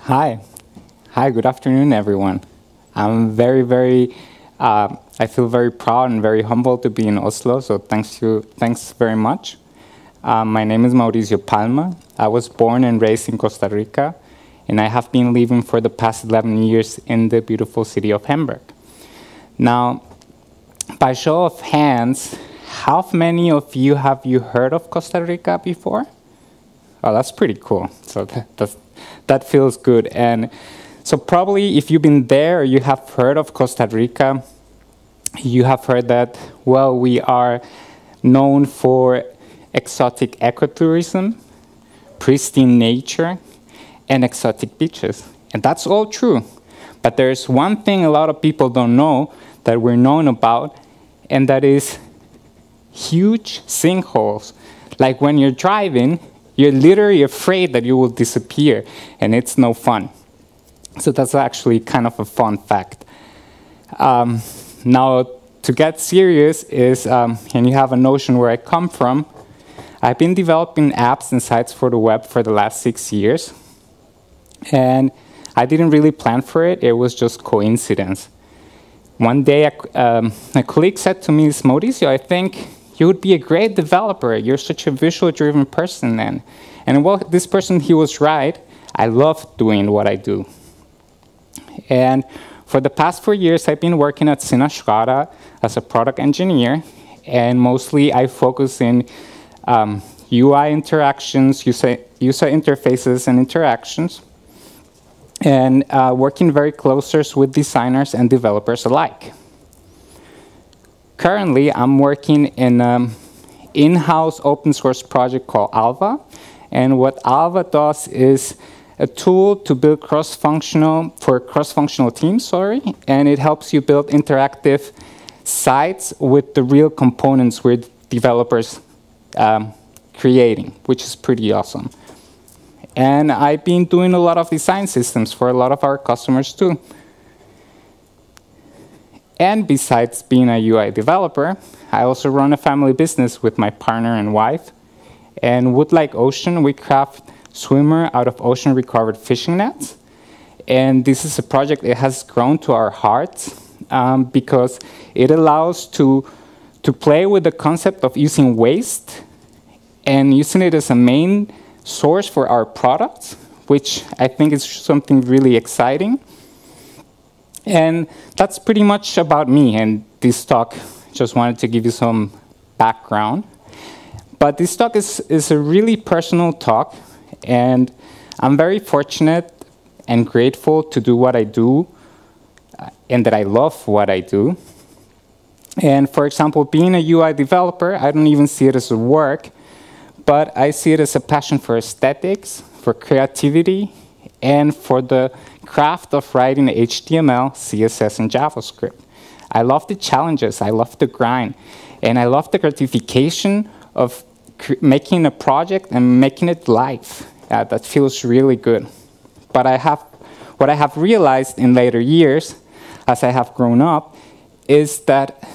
Hi. Hi, good afternoon, everyone. I feel very proud and very humbled to be in Oslo, so thanks very much. My name is Mauricio Palma. I was born and raised in Costa Rica, and I have been living for the past 11 years in the beautiful city of Hamburg. Now, by show of hands, how many of you have you heard of Costa Rica before? Oh, that's pretty cool. So that feels good. And so probably if you've been there, you have heard of Costa Rica, you have heard that, well, we are known for exotic ecotourism, pristine nature, and exotic beaches. And that's all true. But there's one thing a lot of people don't know that we're known about, and that is huge sinkholes. Like when you're driving, you're literally afraid that you will disappear, and it's no fun. So that's actually kind of a fun fact. Now, to get serious and you have a notion where I come from, I've been developing apps and sites for the web for the last 6 years. And I didn't really plan for it. It was just coincidence. One day, a colleague said to me, Mauricio, I think you would be a great developer. You're such a visual-driven person. And well, this person, he was right. I love doing what I do. And for the past 4 years, I've been working at Sinashkara as a product engineer. And mostly, I focus in UI interactions, user interfaces, and interactions, and working very closely with designers and developers alike. Currently, I'm working in an in-house open source project called Alva. And what Alva does is a tool to build cross-functional teams, and it helps you build interactive sites with the real components we're developers creating, which is pretty awesome. And I've been doing a lot of design systems for a lot of our customers too. And besides being a UI developer, I also run a family business with my partner and wife. And Wood Like Ocean, we craft swimmer out of ocean-recovered fishing nets. And this is a project that has grown to our hearts because it allows to play with the concept of using waste and using it as a main source for our products, which I think is something really exciting. And that's pretty much about me. And this talk, just wanted to give you some background. But this talk is a really personal talk. And I'm very fortunate and grateful to do what I do, and that I love what I do. And for example, being a UI developer, I don't even see it as a work, but I see it as a passion for aesthetics, for creativity, and for the craft of writing HTML, CSS, and JavaScript. I love the challenges, I love the grind, and I love the gratification of making a project and making it live. That feels really good. But what I have realized in later years, as I have grown up, is that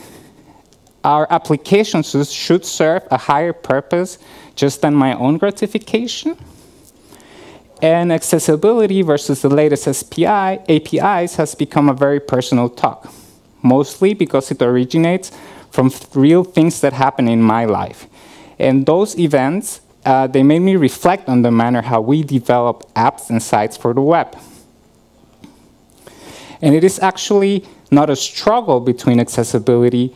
our applications should serve a higher purpose just than my own gratification. And accessibility versus the latest APIs has become a very personal talk, mostly because it originates from real things that happen in my life. And those events, they made me reflect on the manner how we develop apps and sites for the web. And it is actually not a struggle between accessibility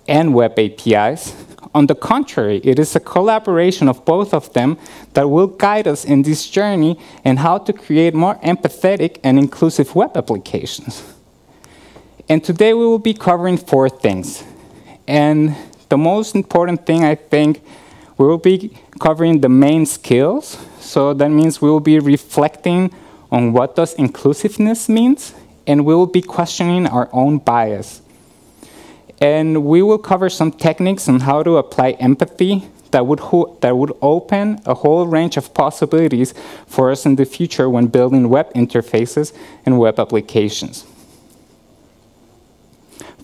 and web APIs. On the contrary, it is a collaboration of both of them that will guide us in this journey and how to create more empathetic and inclusive web applications. And today we will be covering 4 things. And the most important thing, I think, we will be covering the main skills. So that means we will be reflecting on what does inclusiveness means, and we will be questioning our own bias. And we will cover some techniques on how to apply empathy that would open a whole range of possibilities for us in the future when building web interfaces and web applications.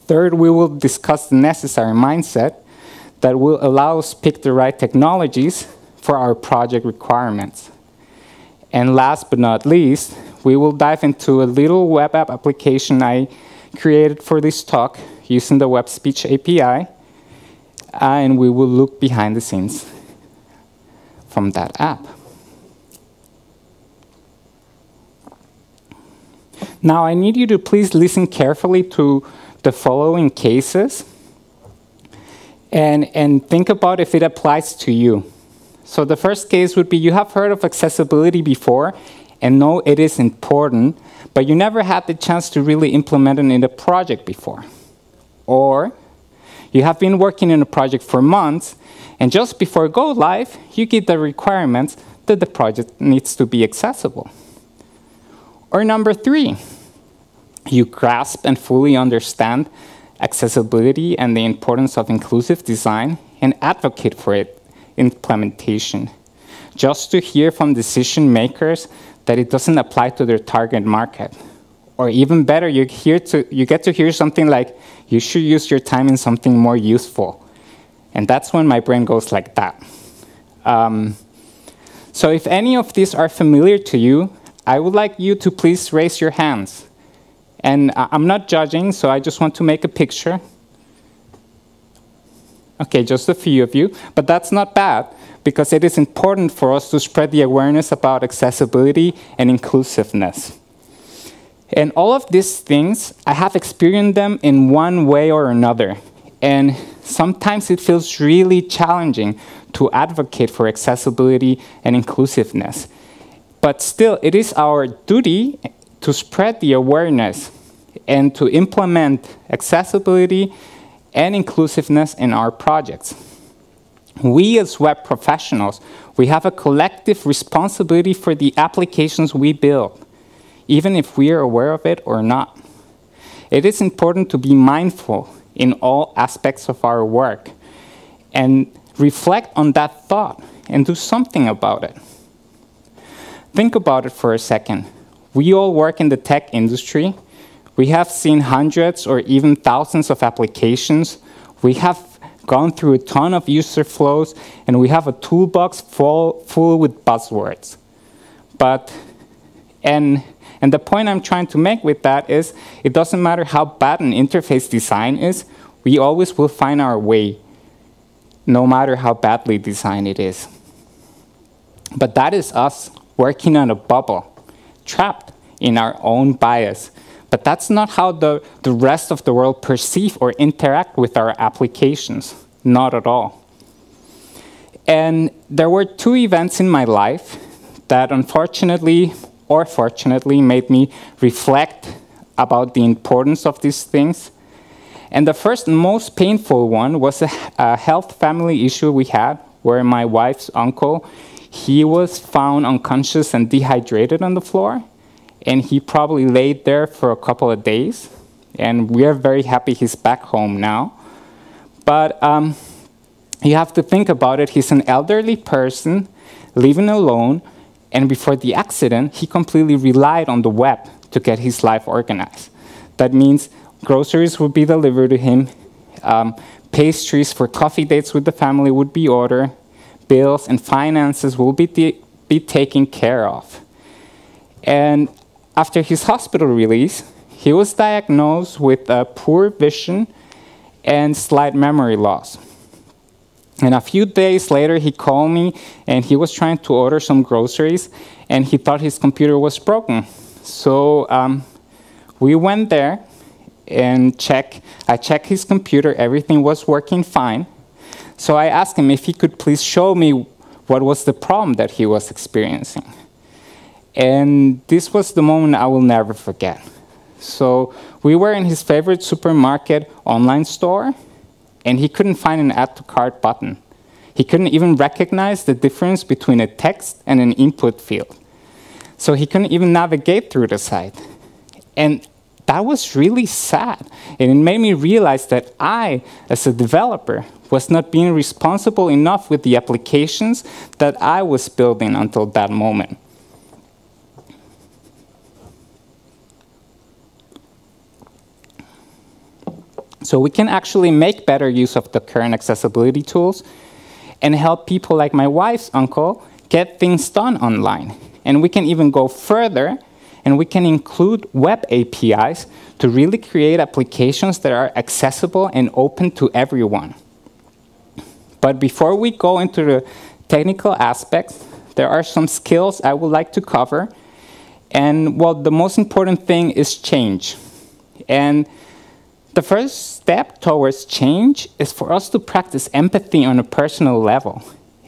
Third, we will discuss the necessary mindset that will allow us to pick the right technologies for our project requirements. And last but not least, we will dive into a little web app application I created for this talk using the Web Speech API, and we will look behind the scenes from that app. Now, I need you to please listen carefully to the following cases and think about if it applies to you. So the first case would be you have heard of accessibility before and know it is important, but you never had the chance to really implement it in a project before. Or you have been working in a project for months, and just before go live, you get the requirements that the project needs to be accessible. Or number 3, you grasp and fully understand accessibility and the importance of inclusive design and advocate for its implementation, just to hear from decision makers that it doesn't apply to their target market. Or even better, you get to hear something like, you should use your time in something more useful. And that's when my brain goes like that. So if any of these are familiar to you, I would like you to please raise your hands. And I'm not judging, so I just want to make a picture. Okay, just a few of you, but that's not bad, because it is important for us to spread the awareness about accessibility and inclusiveness. And all of these things, I have experienced them in one way or another. And sometimes it feels really challenging to advocate for accessibility and inclusiveness. But still, it is our duty to spread the awareness and to implement accessibility and inclusiveness in our projects. We as web professionals, we have a collective responsibility for the applications we build, even if we are aware of it or not. It is important to be mindful in all aspects of our work and reflect on that thought and do something about it. Think about it for a second. We all work in the tech industry. We have seen hundreds or even thousands of applications. We have gone through a ton of user flows, and we have a toolbox full with buzzwords. And the point I'm trying to make with that is, it doesn't matter how bad an interface design is, we always will find our way, no matter how badly designed it is. But that is us working on a bubble, trapped in our own bias. But that's not how the rest of the world perceive or interact with our applications. Not at all. And there were 2 events in my life that unfortunately or fortunately made me reflect about the importance of these things. And the first and most painful one was a health family issue we had, where my wife's uncle, he was found unconscious and dehydrated on the floor. And he probably laid there for a couple of days. And we are very happy he's back home now. But you have to think about it. He's an elderly person living alone. And before the accident, he completely relied on the web to get his life organized. That means groceries would be delivered to him. Pastries for coffee dates with the family would be ordered. Bills and finances will be taken care of. And after his hospital release, he was diagnosed with poor vision and slight memory loss. And a few days later, he called me, and he was trying to order some groceries, and he thought his computer was broken. So we went there and I checked his computer. Everything was working fine. So I asked him if he could please show me what was the problem that he was experiencing. And this was the moment I will never forget. So we were in his favorite supermarket online store, and he couldn't find an add to cart button. He couldn't even recognize the difference between a text and an input field. So he couldn't even navigate through the site. And that was really sad. And it made me realize that I, as a developer, was not being responsible enough with the applications that I was building until that moment. So we can actually make better use of the current accessibility tools and help people like my wife's uncle get things done online. And we can even go further and we can include web APIs to really create applications that are accessible and open to everyone. But before we go into the technical aspects, there are some skills I would like to cover. And well, the most important thing is change. And the first step towards change is for us to practice empathy on a personal level.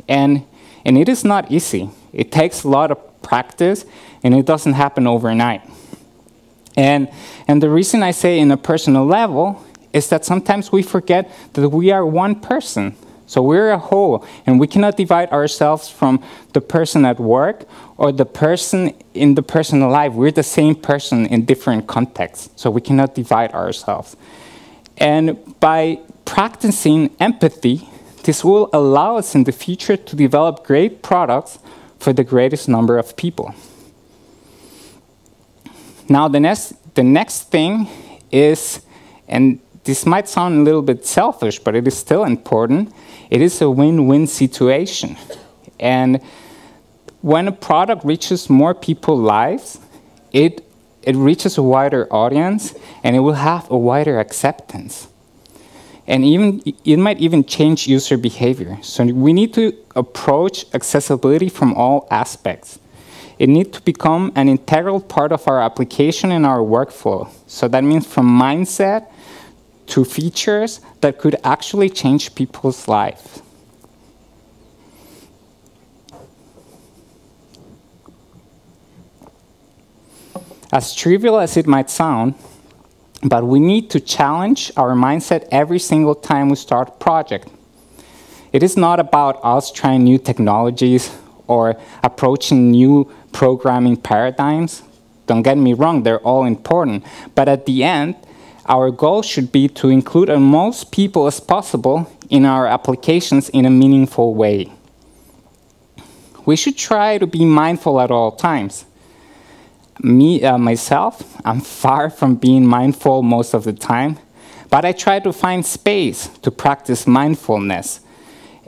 And it is not easy. It takes a lot of practice, and it doesn't happen overnight. And the reason I say in a personal level is that sometimes we forget that we are one person. So we're a whole, and we cannot divide ourselves from the person at work or the person in the personal life. We're the same person in different contexts, so we cannot divide ourselves. And by practicing empathy, this will allow us in the future to develop great products for the greatest number of people. Now, the next thing is, and this might sound a little bit selfish, but it is still important, it is a win-win situation. And when a product reaches more people's lives, it reaches a wider audience, and it will have a wider acceptance. And it might even change user behavior. So we need to approach accessibility from all aspects. It needs to become an integral part of our application and our workflow. So that means from mindset to features that could actually change people's lives. As trivial as it might sound, but we need to challenge our mindset every single time we start a project. It is not about us trying new technologies or approaching new programming paradigms. Don't get me wrong, they're all important. But at the end, our goal should be to include as most people as possible in our applications in a meaningful way. We should try to be mindful at all times. Myself, I'm far from being mindful most of the time, but I try to find space to practice mindfulness.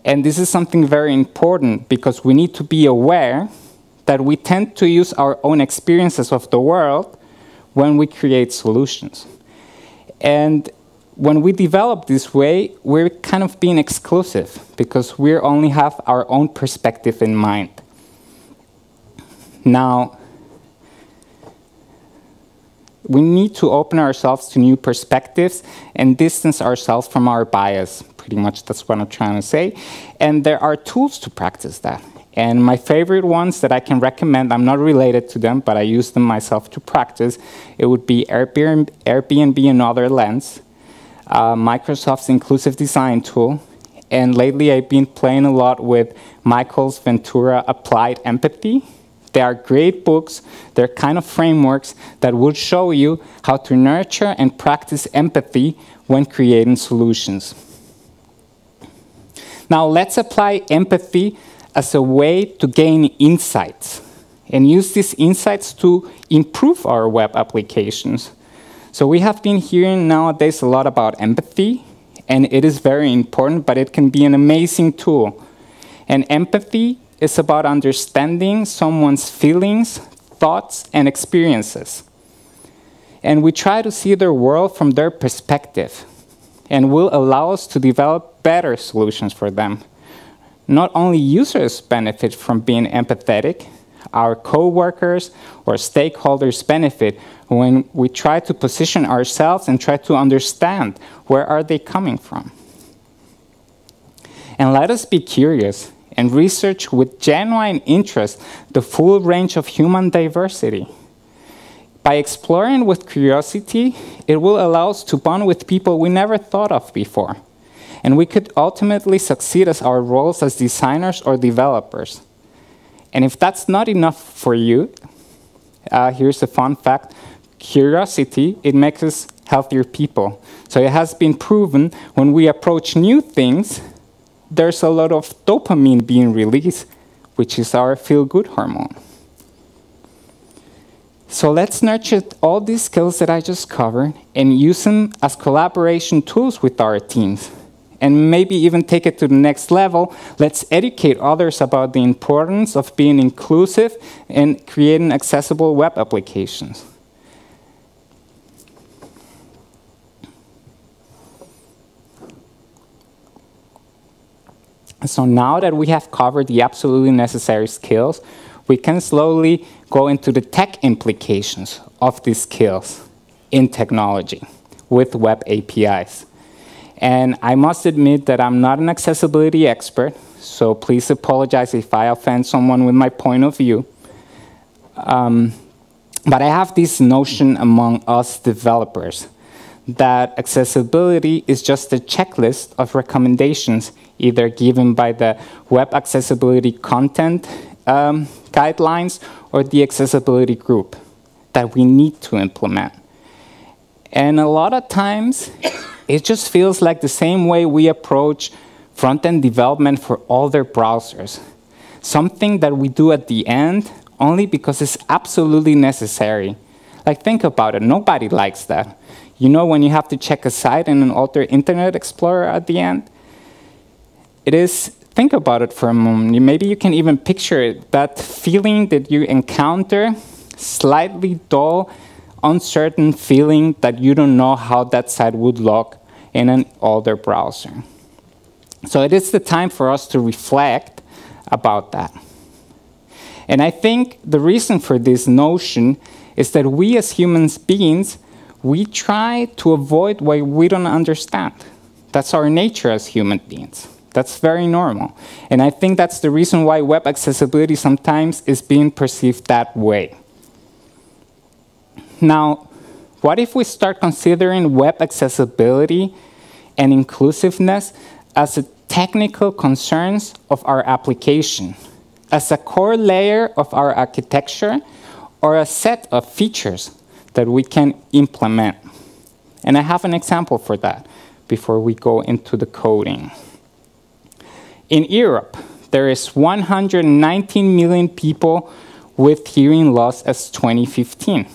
And this is something very important because we need to be aware that we tend to use our own experiences of the world when we create solutions. And when we develop this way, we're kind of being exclusive because we only have our own perspective in mind. Now, we need to open ourselves to new perspectives and distance ourselves from our bias. Pretty much that's what I'm trying to say. And there are tools to practice that. And my favorite ones that I can recommend, I'm not related to them, but I use them myself to practice. It would be Airbnb Another Lens, Microsoft's inclusive design tool, and lately I've been playing a lot with Michael's Ventura Applied Empathy. They are great books. They're kind of frameworks that will show you how to nurture and practice empathy when creating solutions. Now let's apply empathy as a way to gain insights and use these insights to improve our web applications. So we have been hearing nowadays a lot about empathy, and it is very important, but it can be an amazing tool. And empathy is about understanding someone's feelings, thoughts, and experiences. And we try to see their world from their perspective, and will allow us to develop better solutions for them. Not only users benefit from being empathetic, our co-workers or stakeholders benefit when we try to position ourselves and try to understand where are they coming from. And let us be curious and research with genuine interest the full range of human diversity. By exploring with curiosity, it will allow us to bond with people we never thought of before. And we could ultimately succeed as our roles as designers or developers. And if that's not enough for you, here's a fun fact. Curiosity, it makes us healthier people. So it has been proven when we approach new things, there's a lot of dopamine being released, which is our feel-good hormone. So let's nurture all these skills that I just covered and use them as collaboration tools with our teams. and maybe even take it to the next level, let's educate others about the importance of being inclusive and creating accessible web applications. So now that we have covered the absolutely necessary skills, we can slowly go into the tech implications of these skills in technology with web APIs. And I must admit that I'm not an accessibility expert, so please apologize if I offend someone with my point of view. But I have this notion among us developers that accessibility is just a checklist of recommendations either given by the web accessibility content guidelines or the accessibility group that we need to implement. And a lot of times, it just feels like the same way we approach front-end development for all their browsers. Something that we do at the end only because it's absolutely necessary. Like, think about it. Nobody likes that. You know, when you have to check a site in an older Internet Explorer at the end? It is, think about it for a moment. Maybe you can even picture it, that feeling that you encounter, slightly dull, uncertain feeling that you don't know how that site would look in an older browser. So it is the time for us to reflect about that. And I think the reason for this notion is that we as human beings, we try to avoid what we don't understand. That's our nature as human beings. That's very normal. And I think that's the reason why web accessibility sometimes is being perceived that way. Now, what if we start considering web accessibility and inclusiveness as a technical concerns of our application, as a core layer of our architecture, or a set of features that we can implement? And I have an example for that before we go into the coding. In Europe, there is 119 million people with hearing loss as 2015.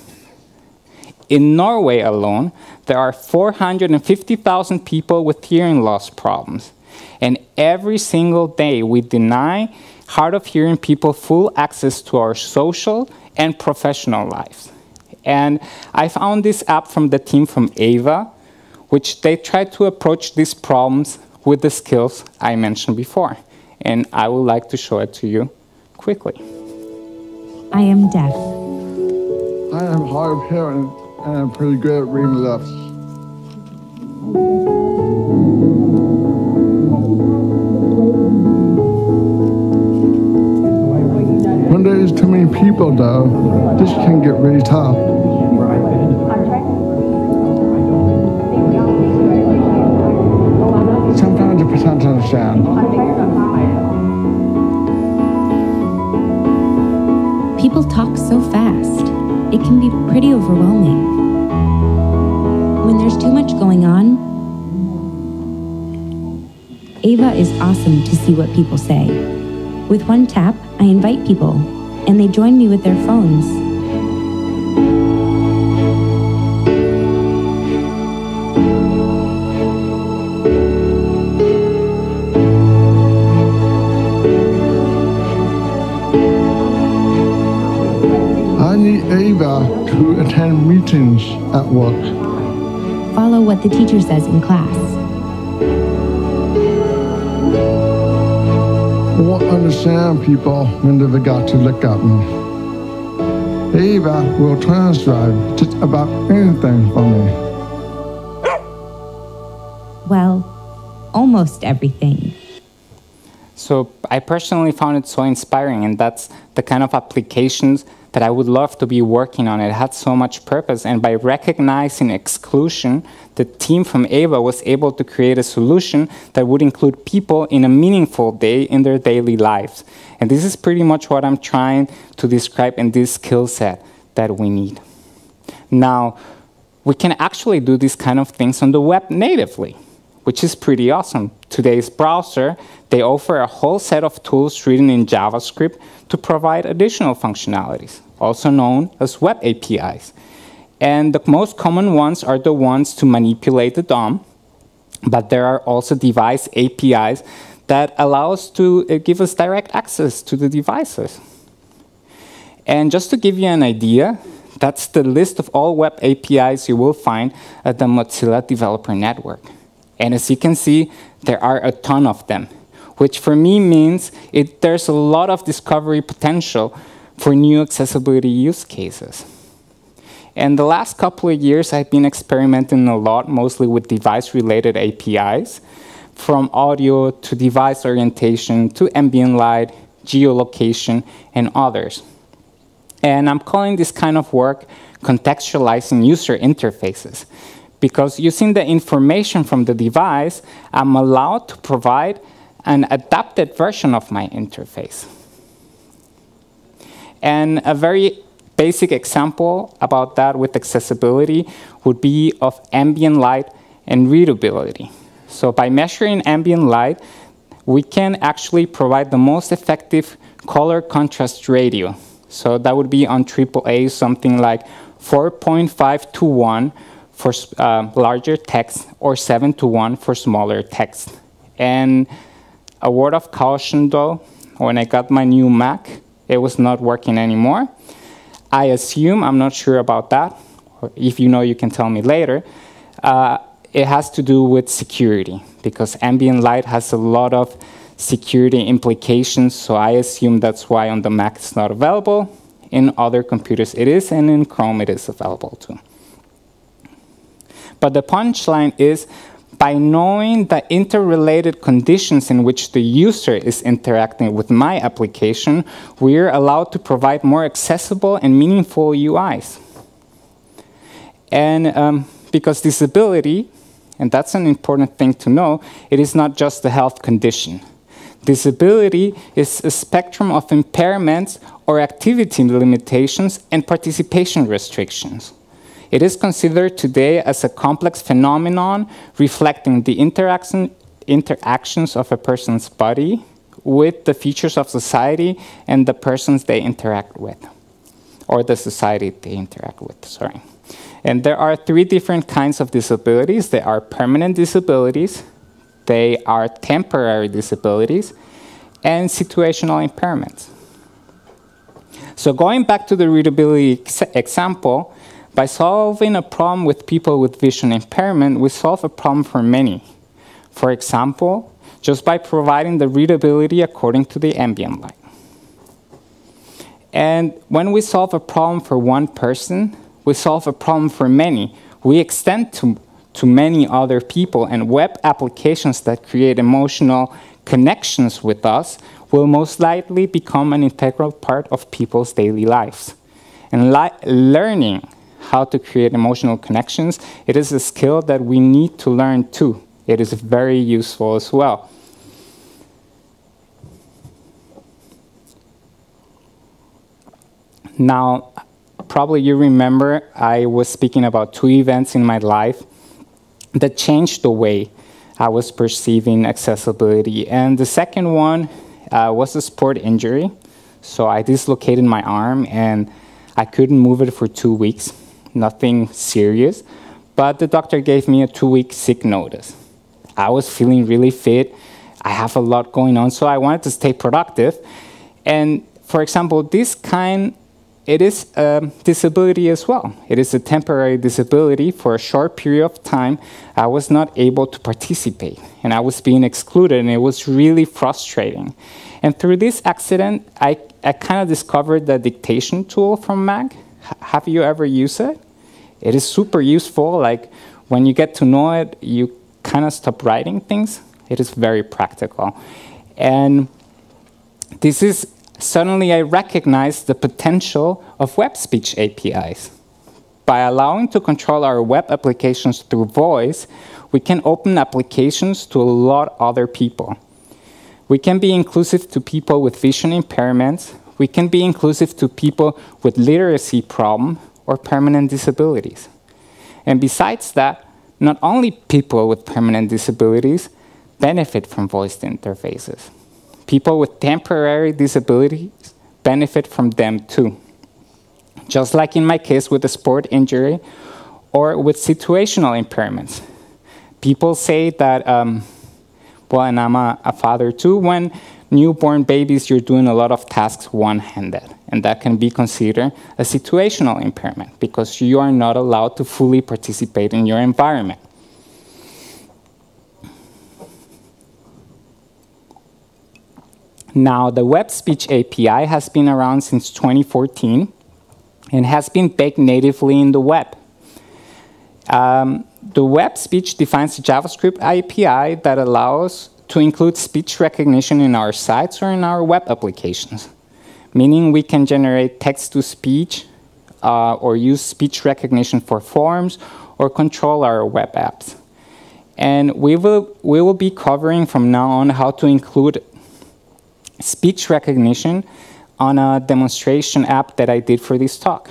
In Norway alone, there are 450,000 people with hearing loss problems. And every single day, we deny hard of hearing people full access to our social and professional lives. And I found this app from the team from AVA, which they try to approach these problems with the skills I mentioned before. And I would like to show it to you quickly. I am deaf. I am hard of hearing and I'm pretty good at reading lips. When there's too many people though, this can get really tough. Sometimes the percent understand. People talk so fast, it can be pretty overwhelming. When there's too much going on, Ava is awesome to see what people say. With one tap, I invite people, and they join me with their phones. I need Ava to attend meetings at work. Follow what the teacher says in class. I won't understand people when they forgot to look at me. Ava will transcribe just about anything for me. Well, almost everything. So I personally found it so inspiring, and that's the kind of applications that I would love to be working on. It had so much purpose, and by recognizing exclusion, the team from AVA was able to create a solution that would include people in a meaningful day in their daily lives. And this is pretty much what I'm trying to describe in this skill set that we need. Now, we can actually do these kind of things on the web natively, which is pretty awesome. Today's browser, they offer a whole set of tools written in JavaScript to provide additional functionalities, also known as web APIs. And the most common ones are the ones to manipulate the DOM, But there are also device APIs that allow us to give us direct access to the devices. And just to give you an idea, that's the list of all web APIs you will find at the Mozilla Developer Network. And as you can see, there are a ton of them, which for me means there's a lot of discovery potential for new accessibility use cases. And the last couple of years, I've been experimenting a lot, mostly with device-related APIs, from audio to device orientation to ambient light, geolocation, and others. And I'm calling this kind of work contextualizing user interfaces, because using the information from the device, I'm allowed to provide an adapted version of my interface. And a very basic example about that with accessibility would be of ambient light and readability. So by measuring ambient light, we can actually provide the most effective color contrast ratio. So that would be on AAA something like 4.5 to 1 for larger text or 7 to 1 for smaller text. And a word of caution though, when I got my new Mac, it was not working anymore. I assume, I'm not sure about that, or if you know, you can tell me later, it has to do with security, because ambient light has a lot of security implications, so I assume that's why on the Mac it's not available. In other computers it is, and in Chrome it is available too. But the punchline is, by knowing the interrelated conditions in which the user is interacting with my application, we're allowed to provide more accessible and meaningful UIs. And because disability, and that's an important thing to know, it is not just a health condition. Disability is a spectrum of impairments or activity limitations and participation restrictions. It is considered today as a complex phenomenon reflecting the interactions of a person's body with the features of society and the persons they interact with, or the society they interact with, sorry. And there are 3 different kinds of disabilities. They are permanent disabilities, they are temporary disabilities, and situational impairments. So going back to the readability example, by solving a problem with people with vision impairment, we solve a problem for many. For example, just by providing the readability according to the ambient light. And when we solve a problem for one person, we solve a problem for many. We extend to many other people, and web applications that create emotional connections with us will most likely become an integral part of people's daily lives. And learning how to create emotional connections, it is a skill that we need to learn too. It is very useful as well. Now, probably you remember I was speaking about 2 events in my life that changed the way I was perceiving accessibility. And the second one was a sport injury. So I dislocated my arm and I couldn't move it for 2 weeks. Nothing serious, but the doctor gave me a 2-week sick notice. I was feeling really fit. I have a lot going on, so I wanted to stay productive. And for example, it is a disability as well. It is a temporary disability. For a short period of time, I was not able to participate, and I was being excluded, and it was really frustrating. And through this accident, I kind of discovered the dictation tool from Mac. Have you ever used it? It is super useful. Like, when you get to know it, you kind of stop writing things. It is very practical. And suddenly I recognized the potential of web speech APIs. By allowing to control our web applications through voice, we can open applications to a lot of other people. We can be inclusive to people with vision impairments. We can be inclusive to people with literacy problem or permanent disabilities. And besides that, not only people with permanent disabilities benefit from voiced interfaces. People with temporary disabilities benefit from them too. Just like in my case with a sport injury or with situational impairments. people say that, well, and I'm a father too, when newborn babies, you're doing a lot of tasks one-handed, and that can be considered a situational impairment because you are not allowed to fully participate in your environment. Now, the Web Speech API has been around since 2014 and has been baked natively in the web. The Web Speech defines a JavaScript API that allows to include speech recognition in our sites or in our web applications, meaning we can generate text-to-speech or use speech recognition for forms or control our web apps. And we will be covering from now on how to include speech recognition on a demonstration app that I did for this talk.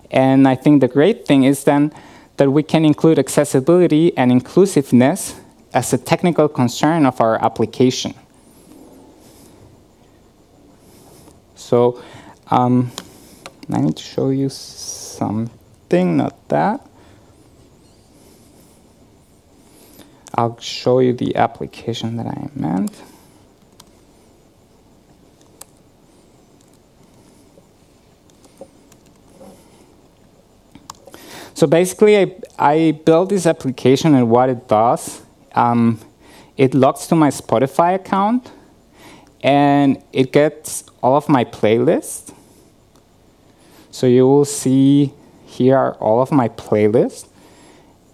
And I think the great thing is then that we can include accessibility and inclusiveness as a technical concern of our application. So I need to show you something, not that. I'll show you the application that I meant. So basically, I built this application, and what it does, it logs to my Spotify account, and it gets all of my playlists. So you will see here are all of my playlists.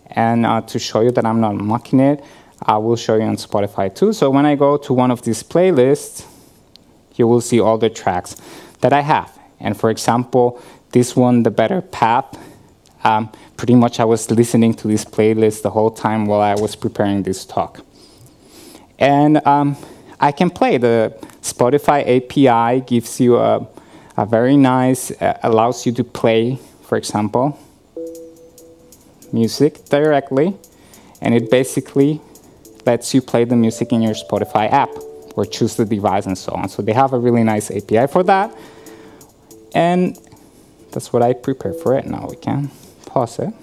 And to show you that I'm not mocking it, I will show you on Spotify too. So when I go to one of these playlists, you will see all the tracks that I have. And for example, this one, The Better Path, pretty much I was listening to this playlist the whole time while I was preparing this talk. And I can play. The Spotify API gives you a very nice, allows you to play, for example, music directly. And it basically lets you play the music in your Spotify app or choose the device and so on. So they have a really nice API for that. And that's what I prepared for it. Now we can pause it.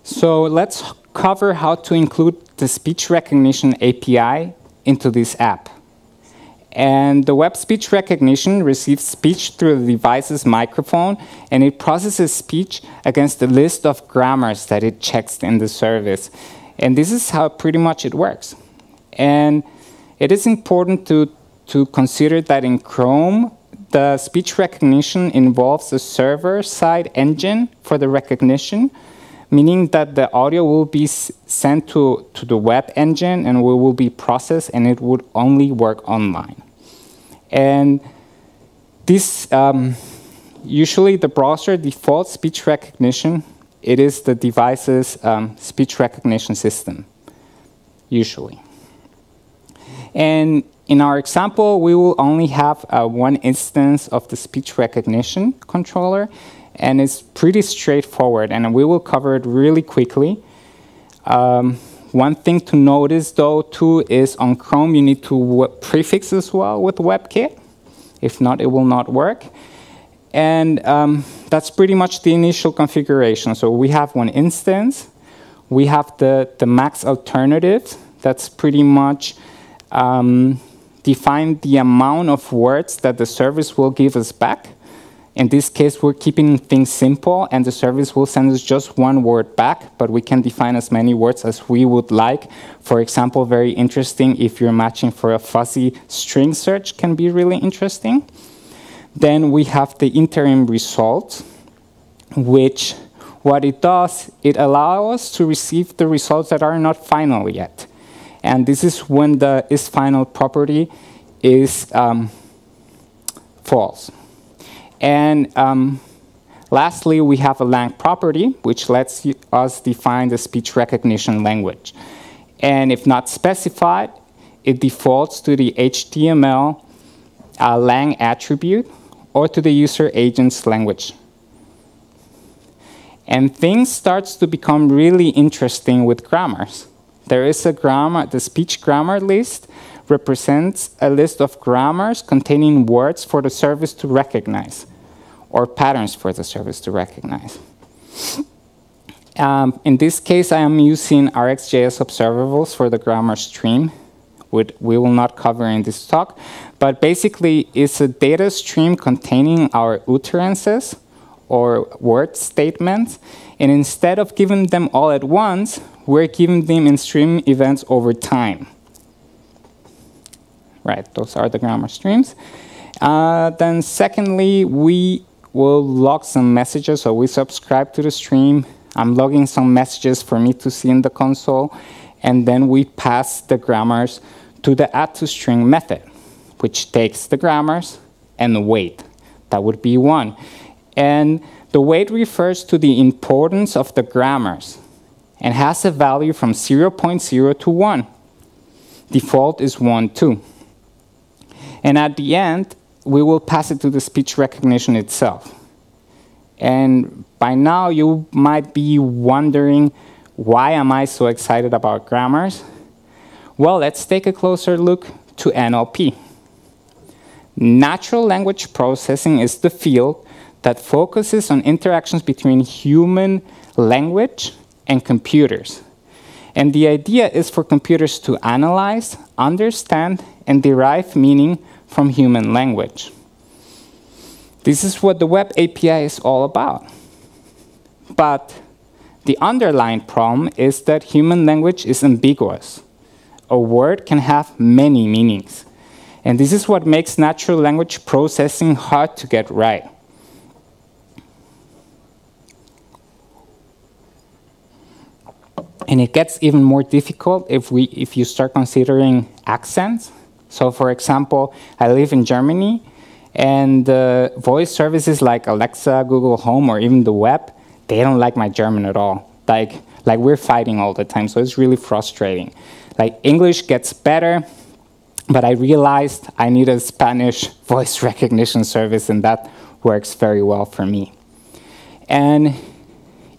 So let's cover how to include the speech recognition API into this app. And the web speech recognition receives speech through the device's microphone, and it processes speech against the list of grammars that it checks in the service. And this is how pretty much it works. And it is important to consider that in Chrome, the speech recognition involves a server-side engine for the recognition, meaning that the audio will be sent to the web engine and will be processed, and it would only work online. And this, usually the browser default speech recognition, it is the device's speech recognition system, usually. And in our example, we will only have one instance of the speech recognition controller, and it's pretty straightforward, and we will cover it really quickly. One thing to notice, though, too, is on Chrome, you need to prefix as well with WebKit. If not, it will not work. And that's pretty much the initial configuration. So we have one instance. We have the max alternative. That's pretty much define the amount of words that the service will give us back. In this case, we're keeping things simple, and the service will send us just one word back, but we can define as many words as we would like. For example, very interesting, if you're matching for a fuzzy string search, can be really interesting. Then we have the interim result, which what it does, it allows us to receive the results that are not final yet. And this is when the isFinal property is false. And lastly, we have a lang property, which lets us define the speech recognition language. And if not specified, it defaults to the HTML lang attribute or to the user agent's language. And things starts to become really interesting with grammars. There is a grammar, the speech grammar list represents a list of grammars containing words for the service to recognize, or patterns for the service to recognize. In this case, I am using RxJS observables for the grammar stream, which we will not cover in this talk, but basically it's a data stream containing our utterances or word statements, and instead of giving them all at once, we're giving them in stream events over time. Right, those are the grammar streams. Then secondly, we will log some messages, so we subscribe to the stream. I'm logging some messages for me to see in the console, and then we pass the grammars to the add-to-string method, which takes the grammars and the weight. That would be 1. And the weight refers to the importance of the grammars and has a value from 0.0 to 1. Default is 1, 2. And at the end, we will pass it to the speech recognition itself. And by now, you might be wondering, why am I so excited about grammars? Well, let's take a closer look to NLP. Natural language processing is the field that focuses on interactions between human language and computers. And the idea is for computers to analyze, understand, and derive meaning from human language. This is what the Web API is all about. But the underlying problem is that human language is ambiguous. A word can have many meanings. And this is what makes natural language processing hard to get right. And it gets even more difficult if you start considering accents. So for example, I live in Germany, and voice services like Alexa, Google Home, or even the web, they don't like my German at all. Like we're fighting all the time, so it's really frustrating. Like English gets better, but I realized I need a Spanish voice recognition service, and that works very well for me. And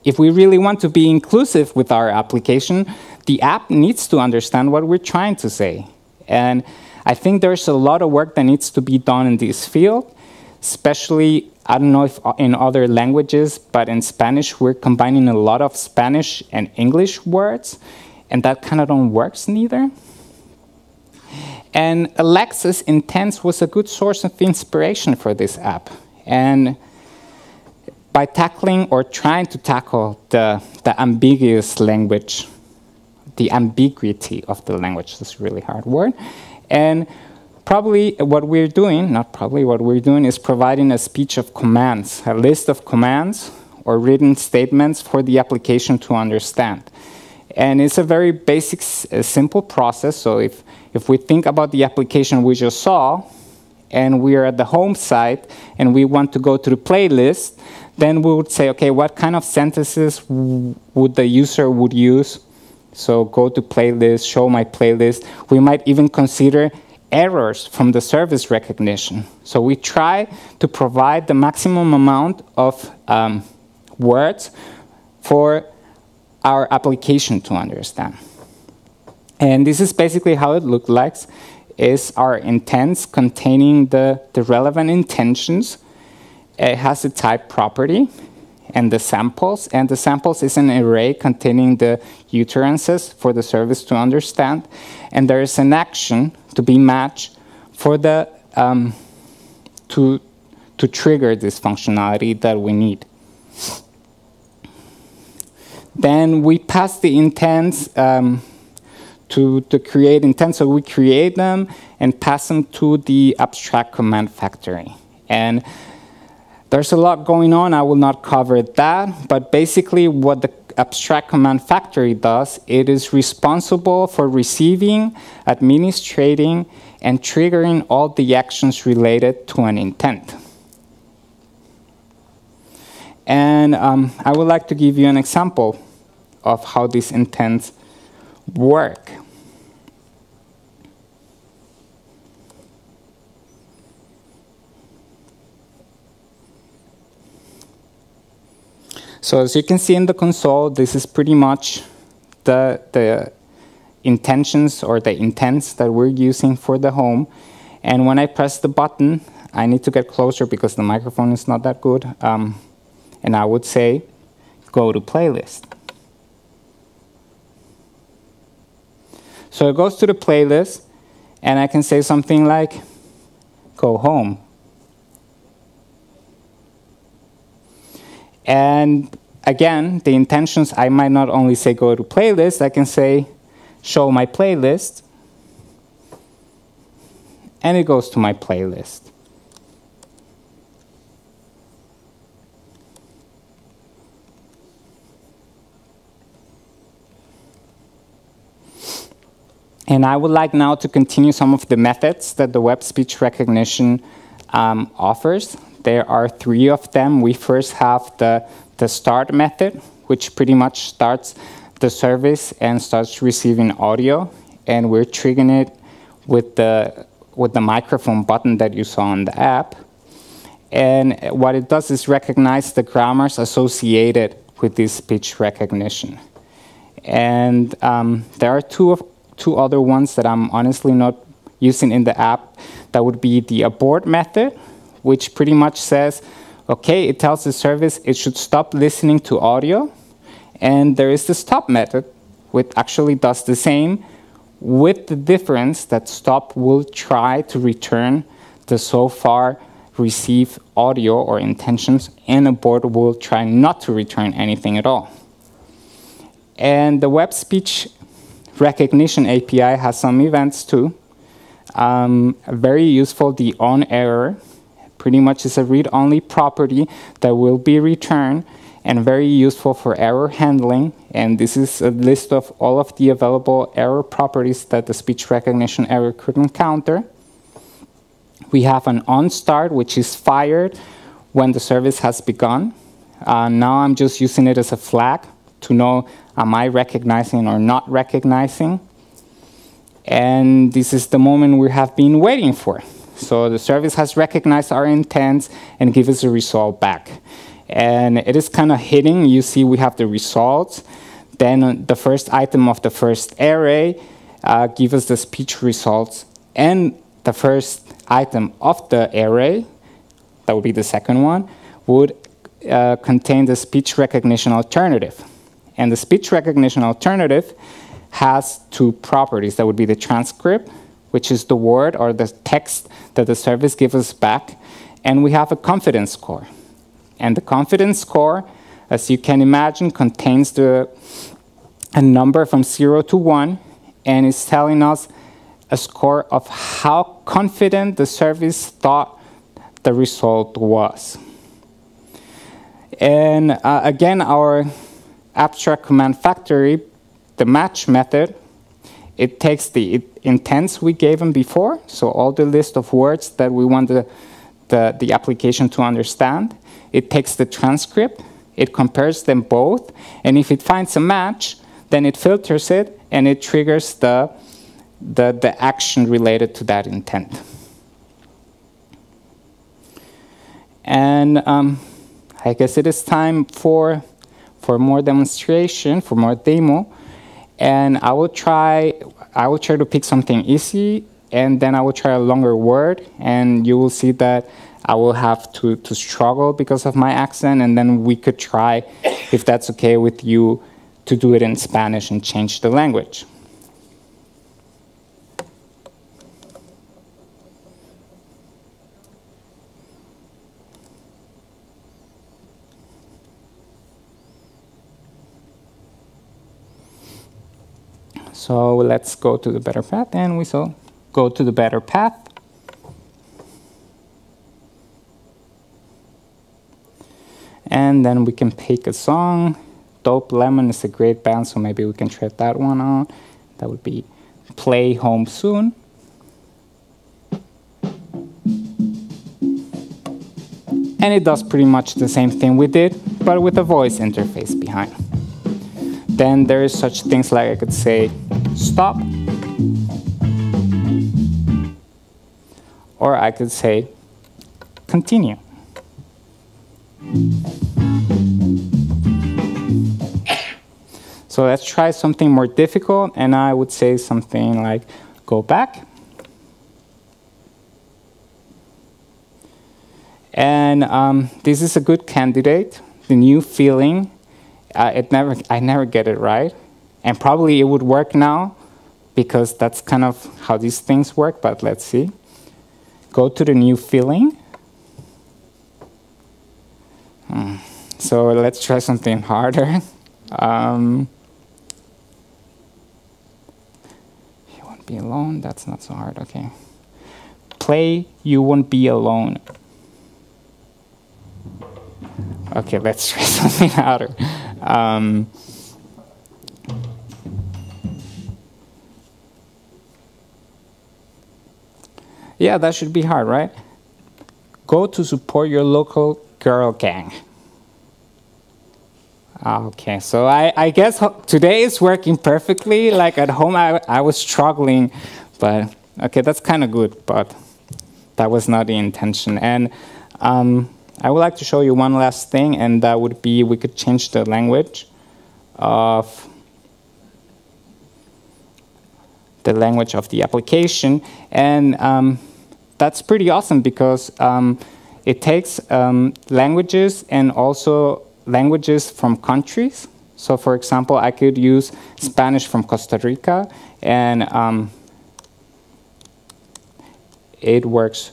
if we really want to be inclusive with our application, the app needs to understand what we're trying to say. And I think there's a lot of work that needs to be done in this field, especially, I don't know if in other languages, but in Spanish, we're combining a lot of Spanish and English words, and that kind of don't work neither. And Alexa's Intents was a good source of inspiration for this app. And by tackling or trying to tackle the ambiguous language, the ambiguity of the language, that's a really hard word. And probably what we're doing, not probably, what we're doing is providing a speech of commands, a list of commands or written statements for the application to understand. And it's a very basic, simple process. So if we think about the application we just saw, and we are at the home site, and we want to go to the playlist, then we would say, okay, what kind of sentences would the user would use? So go to playlist, show my playlist. We might even consider errors from the service recognition. So we try to provide the maximum amount of words for our application to understand. And this is basically how it looks like, is our intents containing the relevant intentions. It has a type property and the samples. And the samples is an array containing the utterances for the service to understand. And there is an action to be matched for the to trigger this functionality that we need. Then we pass the intents to create intents. So we create them and pass them to the abstract command factory. And there's a lot going on. I will not cover that. But basically what the abstract command factory does, it is responsible for receiving, administrating, and triggering all the actions related to an intent. And I would like to give you an example of how these intents work. So as you can see in the console, this is pretty much the intentions or the intents that we're using for the home. And when I press the button, I need to get closer because the microphone is not that good. And I would say, go to playlist. So it goes to the playlist, and I can say something like, go home. And again, the intentions, I might not only say go to playlist, I can say show my playlist, and it goes to my playlist. And I would like now to continue some of the methods that the web speech recognition offers. There are 3 of them. We first have the start method, which pretty much starts the service and starts receiving audio. And we're triggering it with the microphone button that you saw on the app. And what it does is recognize the grammars associated with this speech recognition. And there are two other ones that I'm honestly not using in the app. That would be the abort method, which pretty much says, okay, it tells the service it should stop listening to audio. And there is the stop method, which actually does the same, with the difference that stop will try to return the so far received audio or intentions, and abort will try not to return anything at all. And the web speech recognition API has some events too. Very useful, the on error. Pretty much is a read-only property that will be returned, and very useful for error handling. And this is a list of all of the available error properties that the speech recognition error could encounter. We have an on start, which is fired when the service has begun. Now I'm just using it as a flag to know, am I recognizing or not recognizing? And this is the moment we have been waiting for. So the service has recognized our intents and give us a result back. And it is kind of hidden. You see we have the results. Then the first item of the first array gives us the speech results. And the first item of the array, that would be the second one, would contain the speech recognition alternative. And the speech recognition alternative has 2 properties. That would be the transcript, which is the word or the text that the service gives us back. And we have a confidence score. And the confidence score, as you can imagine, contains a number from 0 to 1, and is telling us a score of how confident the service thought the result was. And again, our abstract command factory, the match method, it takes the intents we gave them before, so all the list of words that we want the application to understand. It takes the transcript, it compares them both, and if it finds a match, then it filters it and it triggers the action related to that intent. And I guess it is time for more demonstration, for more demo. And I will try to pick something easy, and then I will try a longer word, and you will see that I will have to struggle because of my accent, and then we could try, if that's okay with you, to do it in Spanish and change the language. So let's go to the better path, and we shall go to the better path. And then we can pick a song. Dope Lemon is a great band, so maybe we can try that one on. That would be Play Home Soon. And it does pretty much the same thing we did, but with a voice interface behind. Then there is such things like I could say, stop. Or I could say, continue. So let's try something more difficult, and I would say something like go back. And this is a good candidate, the new feeling. I never get it right. And probably it would work now, because that's kind of how these things work, but let's see. Go to the new feeling. So let's try something harder. You won't be alone, that's not so hard, okay. Play You Won't Be Alone. Okay, let's try something harder. Yeah, that should be hard, right? Go to support your local girl gang. Okay, so I guess today is working perfectly. Like at home, I was struggling, but okay, that's kind of good, but that was not the intention. And I would like to show you one last thing, and that would be we could change the language of the application, and that's pretty awesome because it takes languages and also languages from countries. So for example, I could use Spanish from Costa Rica, and it works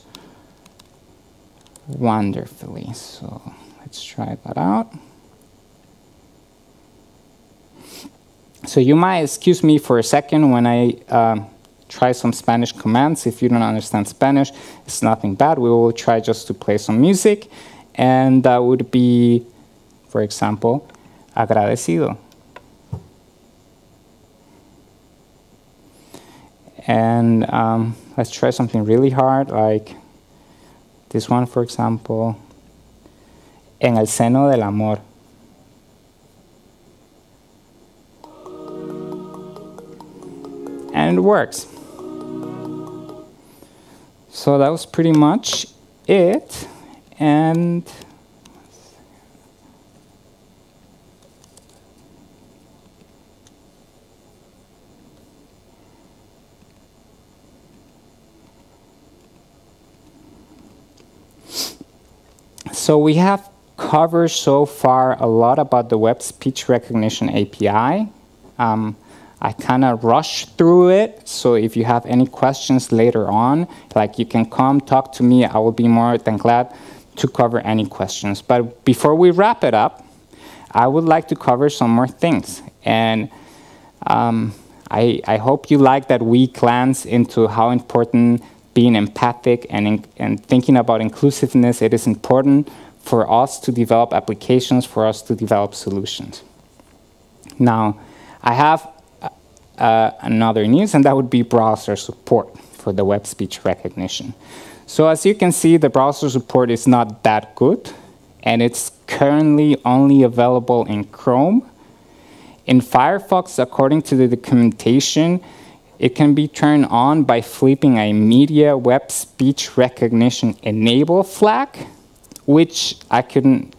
wonderfully. So let's try that out. So you might excuse me for a second when I try some Spanish commands. If you don't understand Spanish, it's nothing bad. We will try just to play some music, and that would be, for example, agradecido. And let's try something really hard, like this one, for example, en el seno del amor. And it works. So that was pretty much it. And so we have covered so far a lot about the Web Speech Recognition API. I kind of rushed through it, so if you have any questions later on, like you can come talk to me, I will be more than glad to cover any questions. But before we wrap it up, I would like to cover some more things. And I hope you like that we glance into how important being empathic and thinking about inclusiveness, it is important for us to develop applications, for us to develop solutions. Now, I have another news, and that would be browser support for the web speech recognition. So as you can see, the browser support is not that good, and it's currently only available in Chrome. In Firefox, according to the documentation, it can be turned on by flipping a media web speech recognition enable flag, which I couldn't.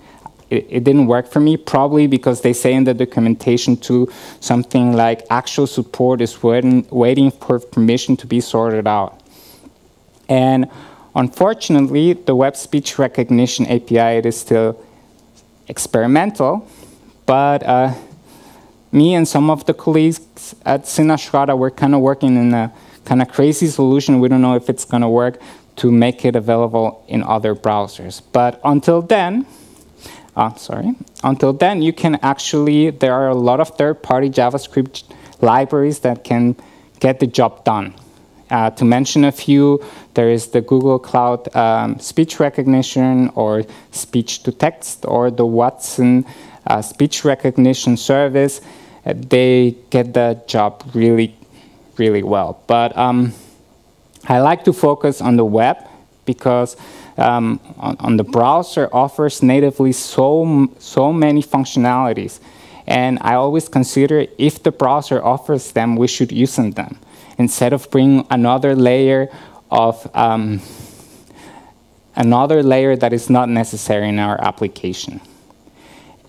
It didn't work for me, probably because they say in the documentation too something like actual support is waiting for permission to be sorted out. And unfortunately, the web speech recognition API, it is still experimental, but me and some of the colleagues at Sinashrada, we're kind of working in a kind of crazy solution. We don't know if it's going to work to make it available in other browsers. But until then, you can actually, there are a lot of third-party JavaScript libraries that can get the job done. To mention a few, there is the Google Cloud Speech Recognition or Speech-to-Text or the Watson Speech Recognition Service. They get the job really, really well. But I like to focus on the web because on the browser offers natively so many functionalities, and I always consider if the browser offers them, we should use them instead of bringing another layer that is not necessary in our application.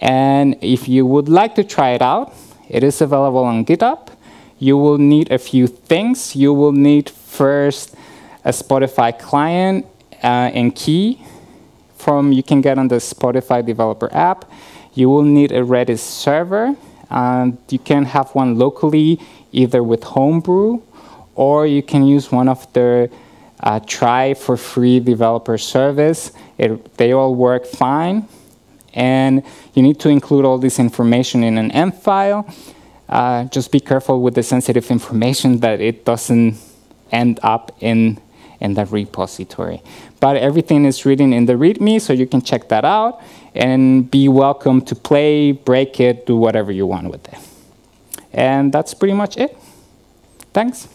And if you would like to try it out, It is available on GitHub. You will need a few things. You will need first a Spotify client and key you can get on the Spotify developer app. You will need a Redis server. You can have one locally, either with Homebrew, or you can use one of their try for free developer service. They all work fine. And you need to include all this information in an M file. Just be careful with the sensitive information that it doesn't end up in the repository. But everything is written in the README, so you can check that out and be welcome to play, break it, do whatever you want with it. And that's pretty much it. Thanks.